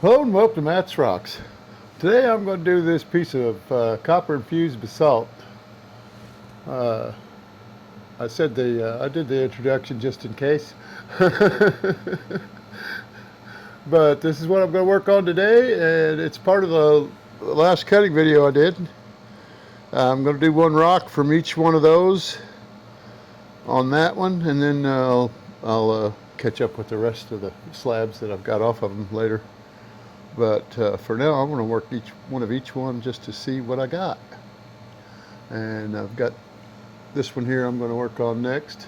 Hello and welcome to Matt's Rocks. Today I'm going to do this piece of copper infused basalt. Uh, I did the introduction just in case, but this is what I'm going to work on today, and it's part of the last cutting video I did. I'm going to do one rock from each one of those on that one, and then I'll catch up with the rest of the slabs that I've got off of them later. But for now, I'm going to work each one just to see what I got. And I've got this one here I'm going to work on next,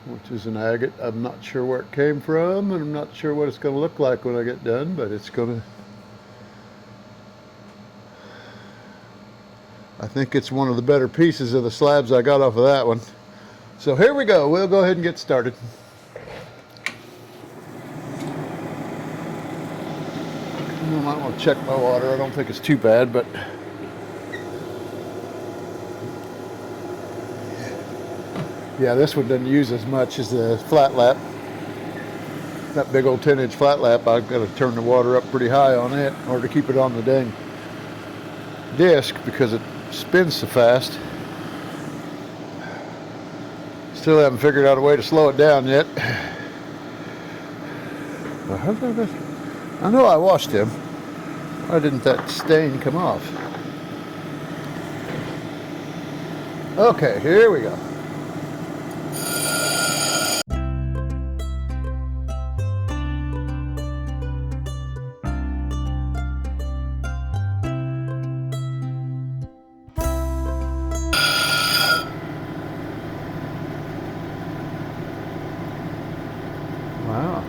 which is an agate. I'm not sure where it came from, and I'm not sure what it's going to look like when I get done, but it's going to... I think it's one of the better pieces of the slabs I got off of that one. So here we go. We'll go ahead and get started. I might want to check my water. I don't think it's too bad, but yeah, this one doesn't use as much as the flat lap. That big old 10-inch flat lap, I've got to turn the water up pretty high on it in order to keep it on the dang disc because it spins so fast. Still haven't figured out a way to slow it down yet. I know I washed him. Why didn't that stain come off? Okay, here we go. Wow.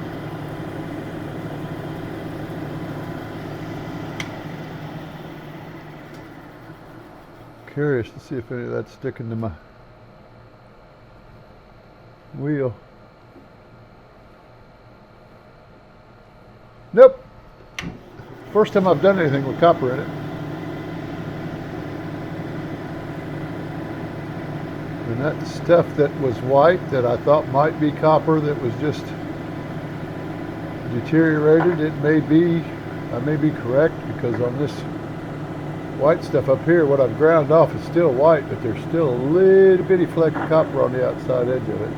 Curious to see if any of that's sticking to my wheel. Nope. First time I've done anything with copper in it. And that stuff that was white that I thought might be copper that was just deteriorated, I may be correct, because on this white stuff up here, what I've ground off is still white, but there's still a little bitty fleck of copper on the outside edge of it.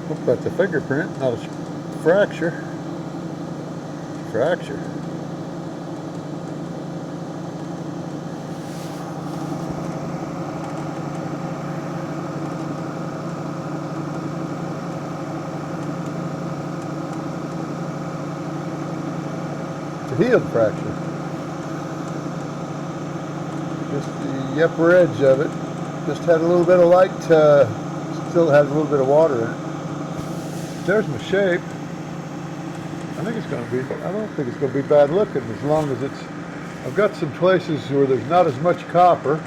Hope that's a fingerprint, not a fracture. Fracture. It's a healed fracture. Just the upper edge of it. Just had a little bit of light Still has a little bit of water in it. There's my shape. I think it's going to be, I don't think it's going to be bad looking as long as it's, I've got some places where there's not as much copper,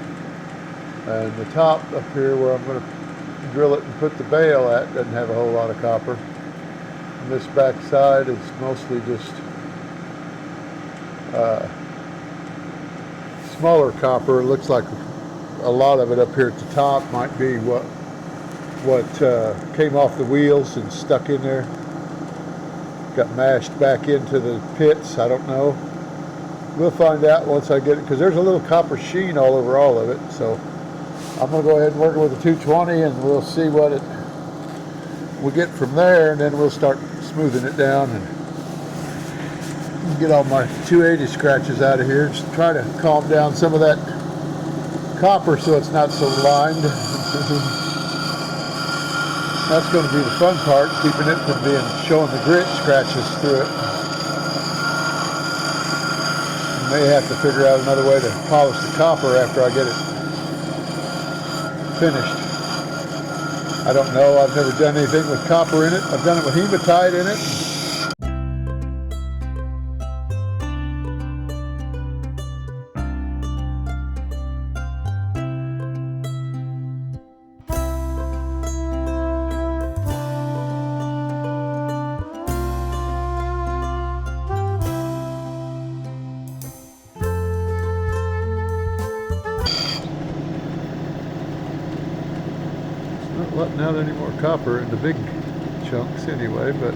and the top up here where I'm going to drill it and put the bale at doesn't have a whole lot of copper. And this back side is mostly just smaller copper. It looks like a lot of it up here at the top might be what came off the wheels and stuck in there. Got mashed back into the pits. I don't know. We'll find out once I get it, because there's a little copper sheen all over all of it. So I'm going to go ahead and work it with a 220, and we'll see what we get from there, and then we'll start smoothing it down and get all my 280 scratches out of here. Just try to calm down some of that copper so it's not so lined. That's going to be the fun part, keeping it from showing the grit scratches through it. May have to figure out another way to polish the copper after I get it finished. I don't know. I've never done anything with copper in it. I've done it with hematite in it. Not letting out any more copper in the big chunks anyway, but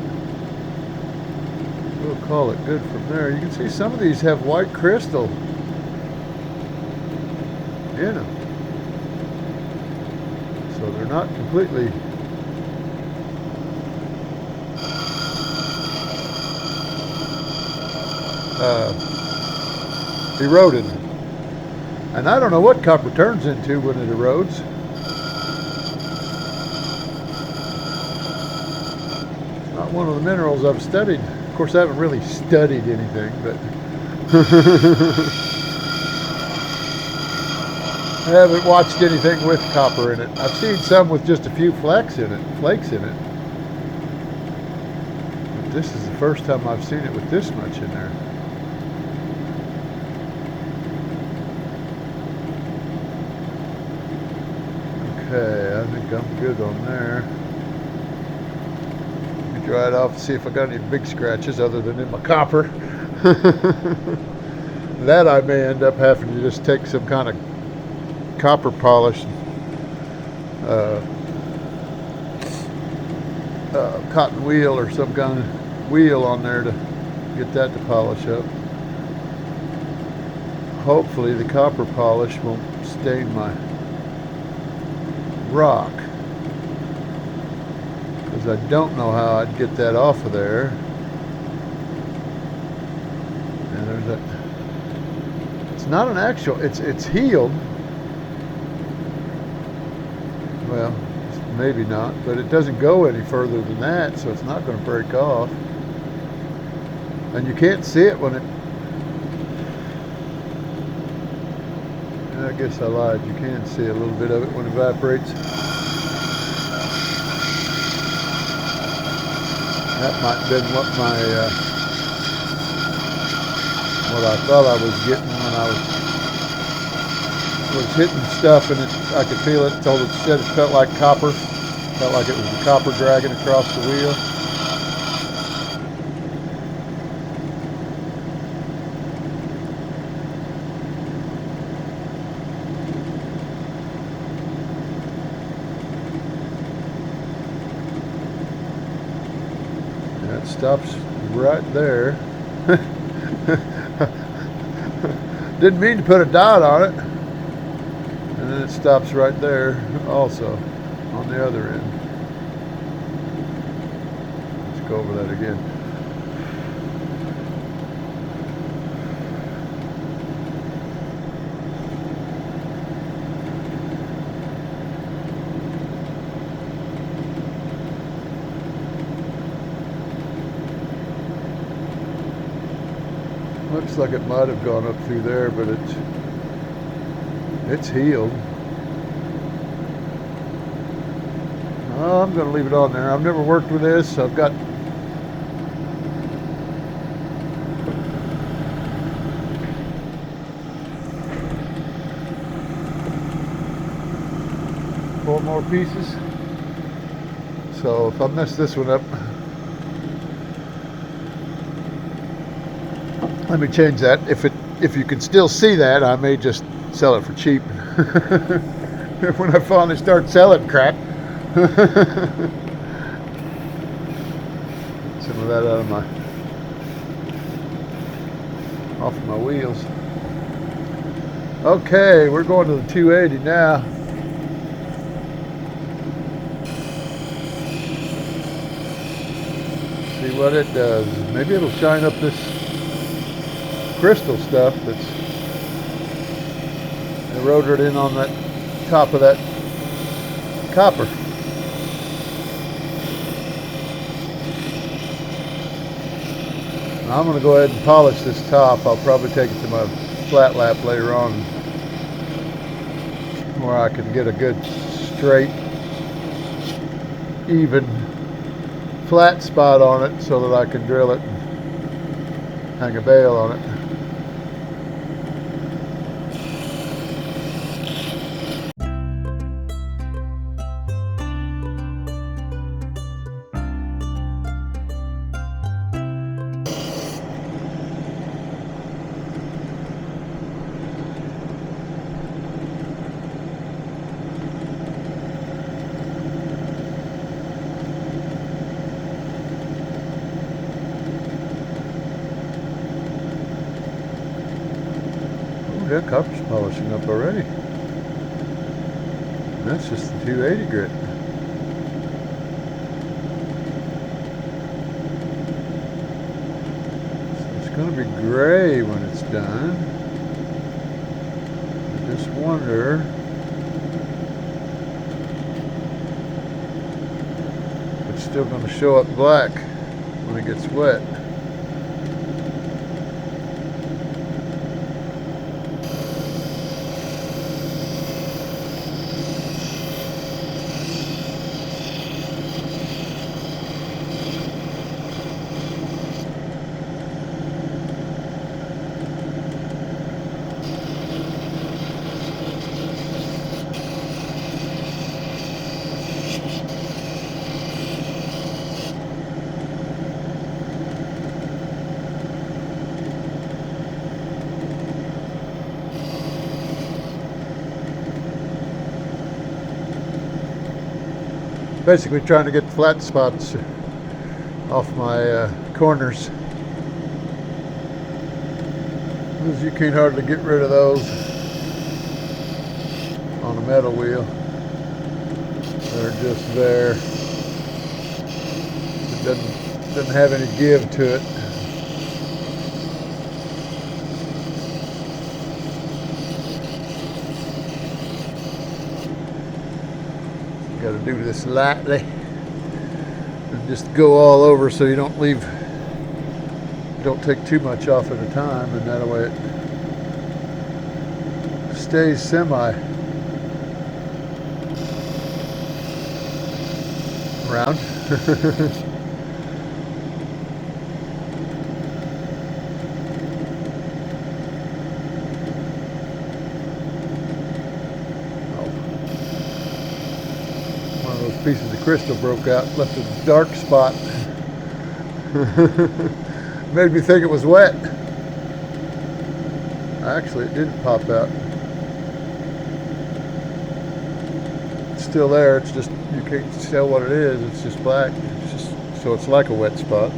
we'll call it good from there. You can see some of these have white crystal in them, so they're not completely eroded. And I don't know what copper turns into when it erodes. Not one of the minerals I've studied. Of course, I haven't really studied anything, but I haven't watched anything with copper in it. I've seen some with just a few flakes in it. But this is the first time I've seen it with this much in there. Okay, I think I'm good on there. Dry it off and see if I got any big scratches other than in my copper. That I may end up having to just take some kind of copper polish, cotton wheel or some kind of wheel on there to get that to polish up. Hopefully the copper polish won't stain my rock, because I don't know how I'd get that off of there. And there's that. It's not an actual, it's healed. Well, maybe not, but it doesn't go any further than that, so it's not going to break off. And you can't see it when it, I guess I lied, you can see a little bit of it when it evaporates. That might have been what what I thought I was getting when I was hitting stuff, and I could feel it. It said it felt like copper. Felt like it was the copper dragging across the wheel. That stops right there. Didn't mean to put a dot on it. And then it stops right there also on the other end. Let's go over that again. Looks like it might have gone up through there, but it's healed. Oh, I'm going to leave it on there. I've never worked with this. I've got four more pieces. So if I mess this one up, let me change that. If you can still see that, I may just sell it for cheap when I finally start selling crap. Some of that out of off of my wheels. Okay, we're going to the 280 now. See what it does. Maybe it'll shine up this crystal stuff that's eroded in on that top of that copper. I'm going to go ahead and polish this top. I'll probably take it to my flat lap later on where I can get a good straight, even, flat spot on it so that I can drill it and hang a bale on it. Yeah, copper's polishing up already. And that's just the 280 grit. So it's going to be gray when it's done. I just wonder if it's still going to show up black when it gets wet. Basically trying to get flat spots off my corners, because you can't hardly get rid of those on a metal wheel. They're just there. It doesn't have any give to it. Got to do this lightly and just go all over so you don't take too much off at a time, and that way it stays semi round. Pieces of crystal broke out, left a dark spot. Made me think it was wet. Actually, it didn't pop out. It's still there, it's just, you can't tell what it is, it's just black. It's just, so it's like a wet spot.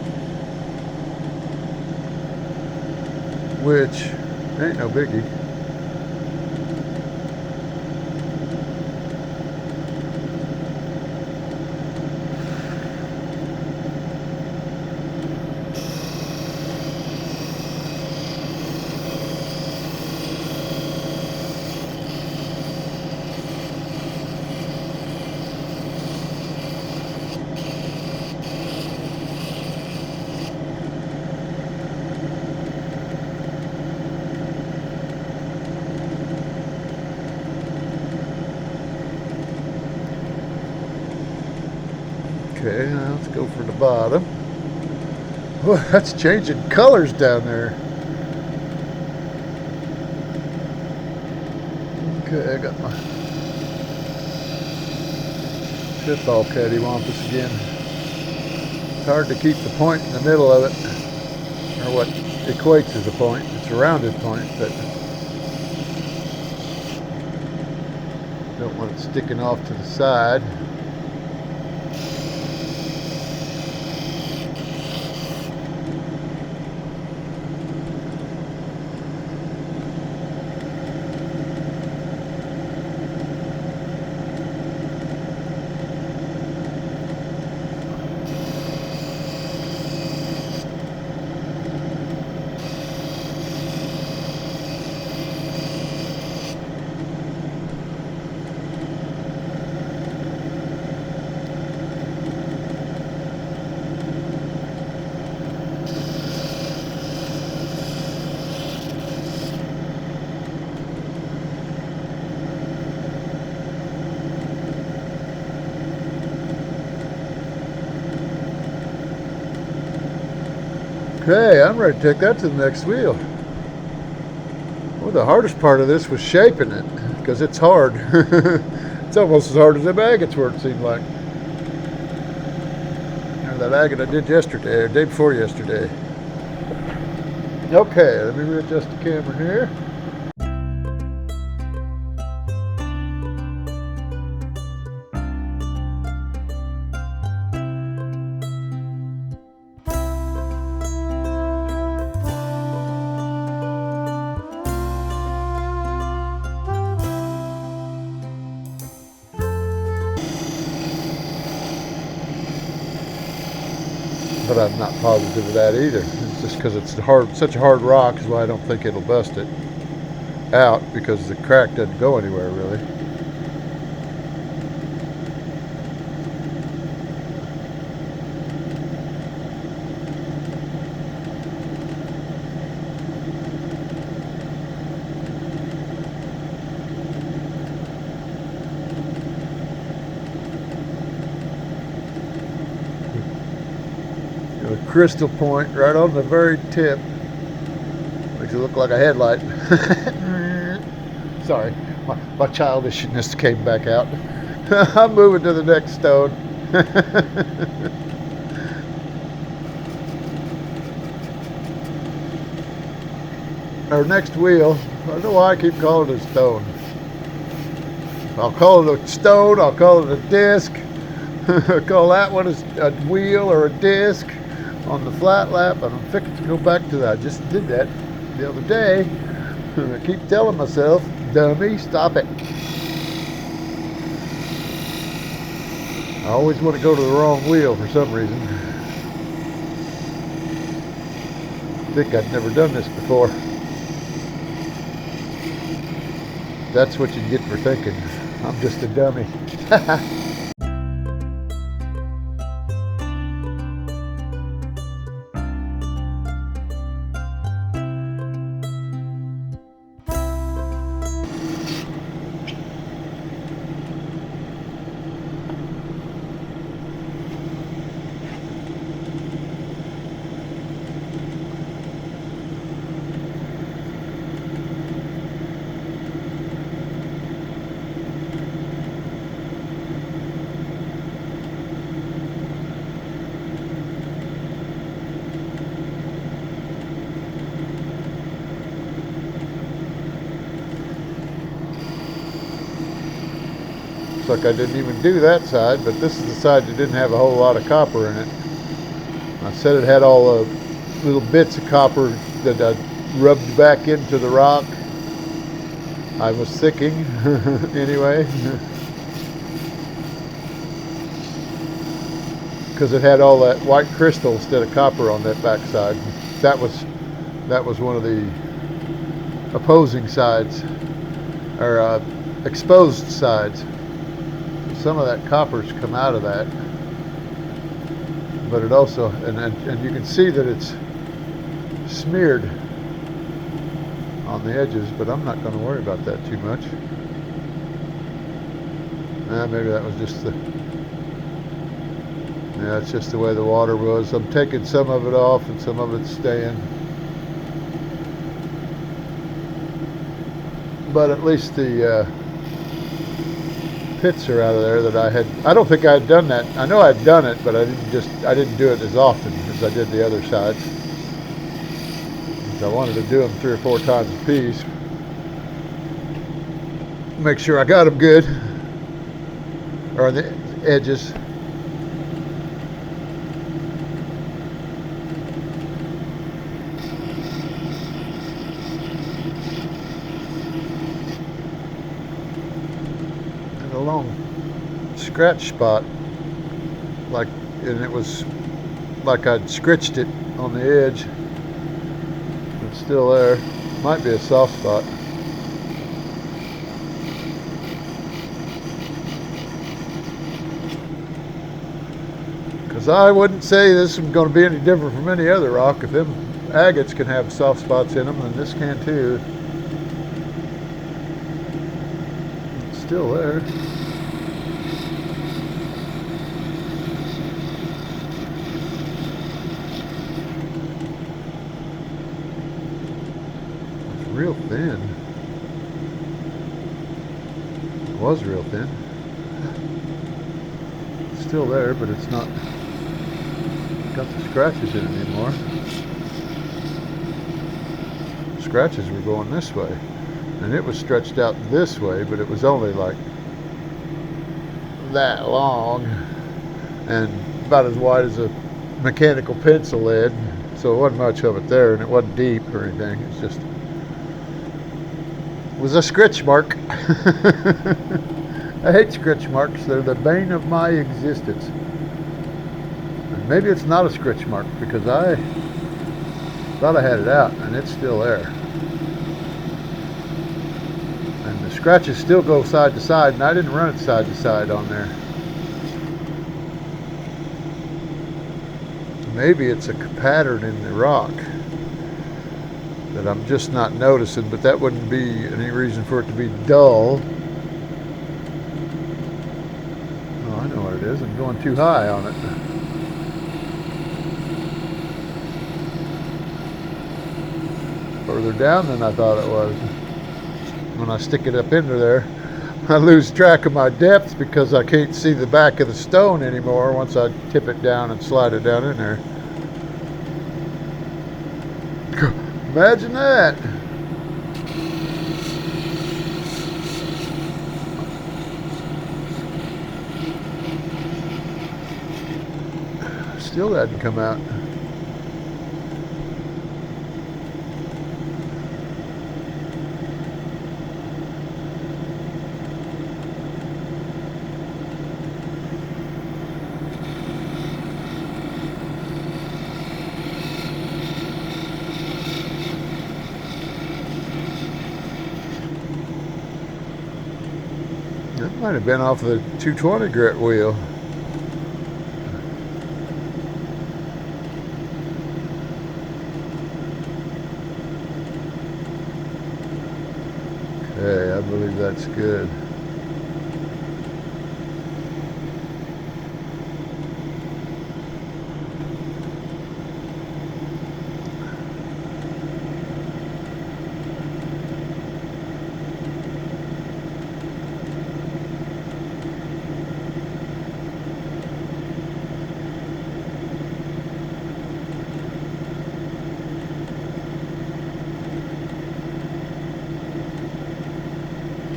Which ain't no biggie. Okay, now let's go for the bottom. Oh, that's changing colors down there. Okay, I got my fifth all cattywampus again. It's hard to keep the point in the middle of it, or what equates as a point. It's a rounded point, but don't want it sticking off to the side. Okay, I'm ready to take that to the next wheel. Well, the hardest part of this was shaping it, because it's hard. It's almost as hard as them agates were, it seemed like. Or that agate I did yesterday, or day before yesterday. Okay, let me readjust the camera here. But I'm not positive of that either. It's just because it's such a hard rock is why I don't think it'll bust it out, because the crack doesn't go anywhere really. A crystal point right on the very tip. Makes it look like a headlight. Sorry, my childishness came back out. I'm moving to the next stone. Our next wheel, I don't know why I keep calling it a stone. I'll call it a stone, I'll call it a disc. I'll call that one a wheel or a disc on the flat lap, and I'm fixing to go back to that. I just did that the other day, and I keep telling myself, dummy, stop it. I always want to go to the wrong wheel for some reason. I think I've never done this before. That's what you get for thinking I'm just a dummy. Looks like I didn't even do that side, but this is the side that didn't have a whole lot of copper in it. I said it had all the little bits of copper that I rubbed back into the rock. I was thinking, anyway, because it had all that white crystal instead of copper on that back side. That was one of the opposing sides, or exposed sides. Some of that copper's come out of that, but it also, and you can see that it's smeared on the edges, but I'm not going to worry about that too much. Maybe that was just Yeah, it's just the way the water was. I'm taking some of it off and some of it's staying. But at least the pits are out of there that I don't think I had done that. I know I'd done it, but I didn't do it as often as I did the other sides. I wanted to do them 3 or 4 times a piece. Make sure I got them good. Or on the edges. And a long scratch spot, and it was like I'd scritched it on the edge. It's still there. Might be a soft spot. Because I wouldn't say this is going to be any different from any other rock. If them agates can have soft spots in them, then this can too. It's still there. It's real thin. It was real thin. It's still there, but it's not got the scratches in it anymore. Scratches were going this way, and it was stretched out this way, but it was only like that long and about as wide as a mechanical pencil lead, so it wasn't much of it there, and it wasn't deep or anything. It was a scratch mark. I hate scratch marks. They're the bane of my existence. Maybe it's not a scratch mark because I thought I had it out and it's still there. And the scratches still go side to side, and I didn't run it side to side on there. Maybe it's a pattern in the rock that I'm just not noticing, but that wouldn't be any reason for it to be dull. Oh, I know what it is. I'm going too high on it. Further down than I thought it was. When I stick it up into there, I lose track of my depth because I can't see the back of the stone anymore once I tip it down and slide it down in there. Imagine that. Still hadn't come out. That might have been off the 220 grit wheel. Okay, I believe that's good.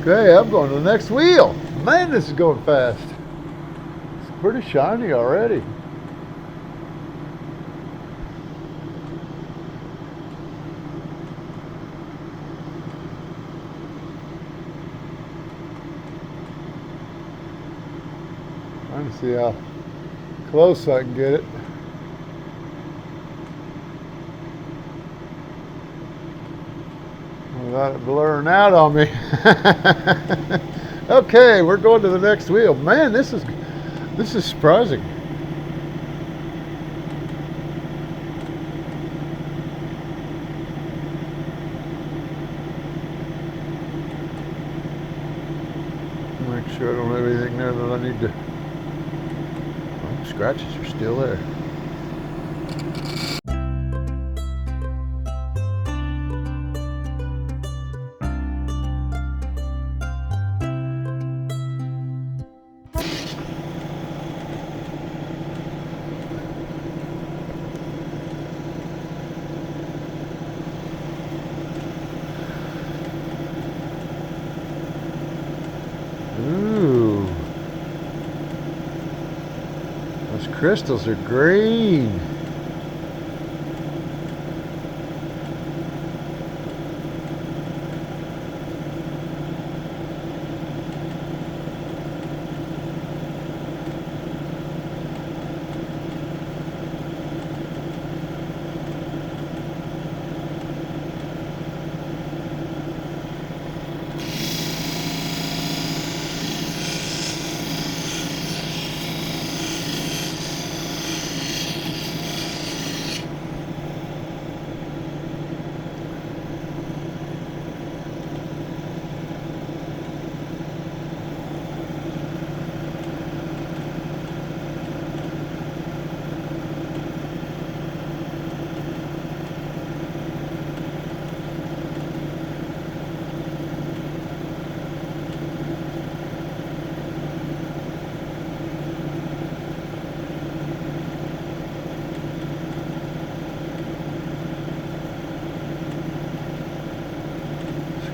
Okay, I'm going to the next wheel. Man, this is going fast. It's pretty shiny already. Trying to see how close I can get it. Without it blurring out on me. Okay, we're going to the next wheel. Man, this is surprising. Make sure I don't have anything there that I need to scratches are still there. Ooh, those crystals are green.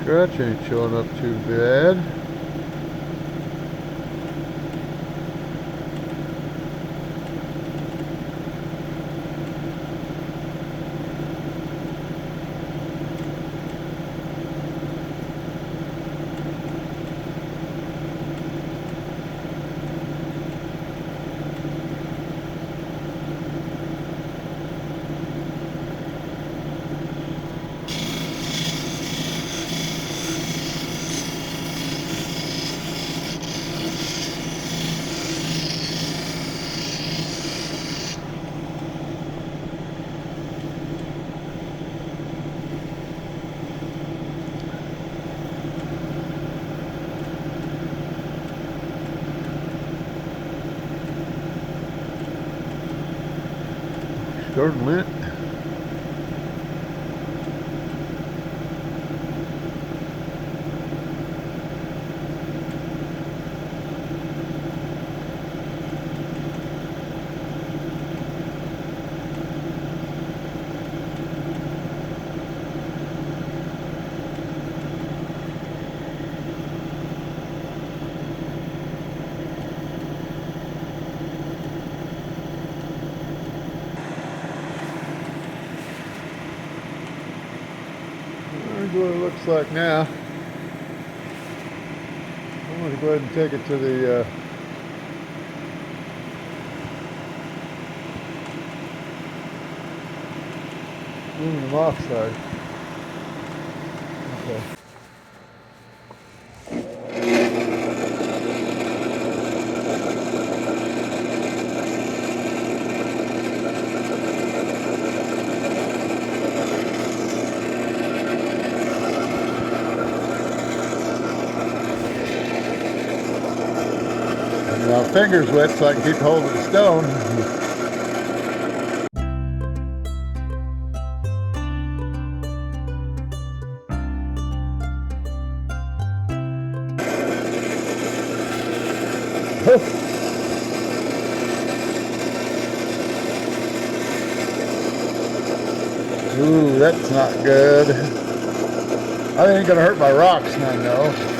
Scratch ain't showing up too bad. Garden lint. Here's what it looks like now. I'm going to go ahead and take it to the aluminum oxide. Okay. My finger's wet so I can keep hold of the stone. Ooh, that's not good. I ain't gonna hurt my rocks none though.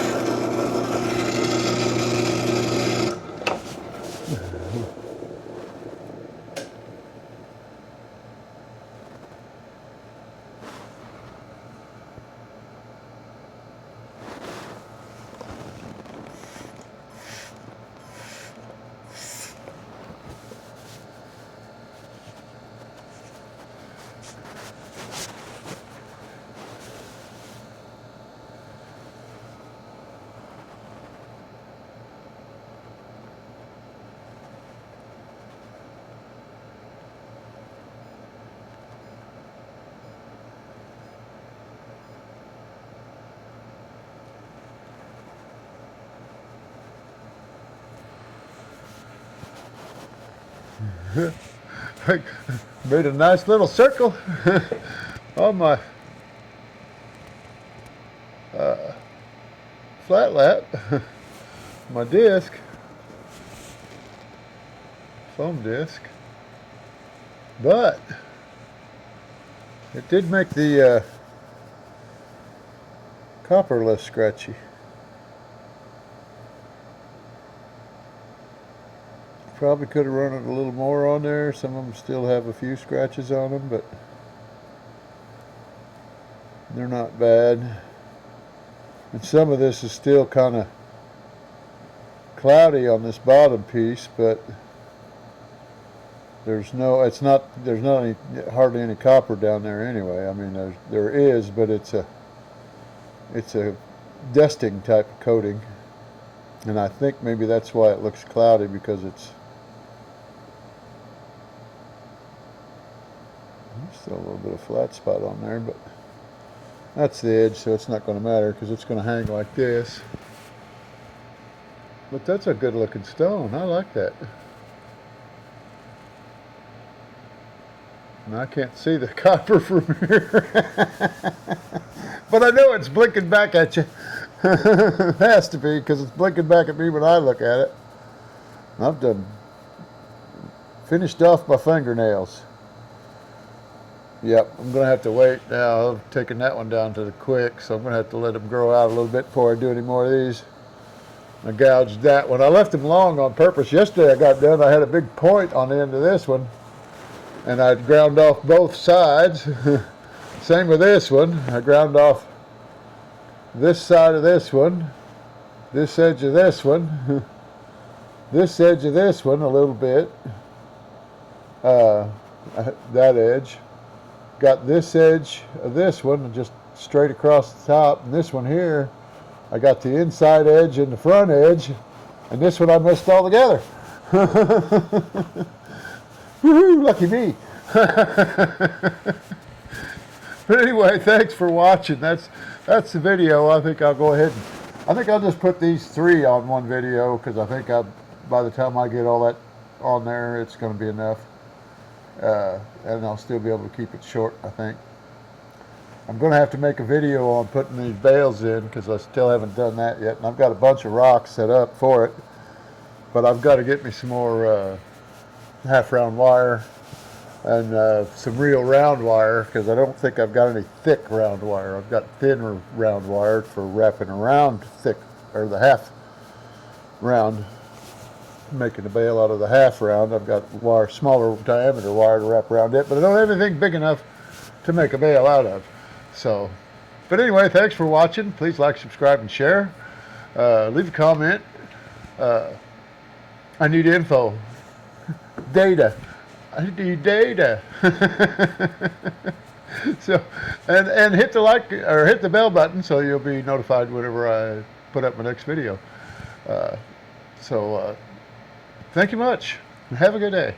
I made a nice little circle on my flat lap, my disc, foam disc, but it did make the copper less scratchy. Probably could have run it a little more on there. Some of them still have a few scratches on them, but they're not bad. And some of this is still kind of cloudy on this bottom piece, but there's hardly any copper down there anyway. I mean, there is, but it's a dusting type of coating, and I think maybe that's why it looks cloudy, because it's still a little bit of flat spot on there, but that's the edge, so it's not going to matter because it's going to hang like this. But that's a good looking stone. I like that. And I can't see the copper from here. But I know it's blinking back at you. It has to be, because it's blinking back at me when I look at it. I've finished off my fingernails. Yep, I'm going to have to wait now. I've taken that one down to the quick, so I'm going to have to let them grow out a little bit before I do any more of these. I gouged that one. I left them long on purpose. Yesterday I got done. I had a big point on the end of this one, and I ground off both sides. Same with this one. I ground off this side of this one, this edge of this one, this edge of this one a little bit, that edge. Got this edge of this one just straight across the top, and this one here, I got the inside edge and the front edge, and this one I missed all together. Woohoo, lucky me. But anyway, thanks for watching. That's the video. I think I'll go ahead and I think I'll just put these three on one video, because I think by the time I get all that on there, it's going to be enough. And I'll still be able to keep it short, I think. I'm going to have to make a video on putting these bales in, because I still haven't done that yet. And I've got a bunch of rocks set up for it. But I've got to get me some more half-round wire and some real round wire, because I don't think I've got any thick round wire. I've got thin round wire for wrapping around thick, or the half round. Making a bale out of the half round. I've got wire, smaller diameter wire to wrap around it, but I don't have anything big enough to make a bale out of. So, but anyway, thanks for watching. Please like, subscribe, and share. Leave a comment. I need info. Data. I need data. So, and hit the like or hit the bell button so you'll be notified whenever I put up my next video. Thank you much. Have a good day.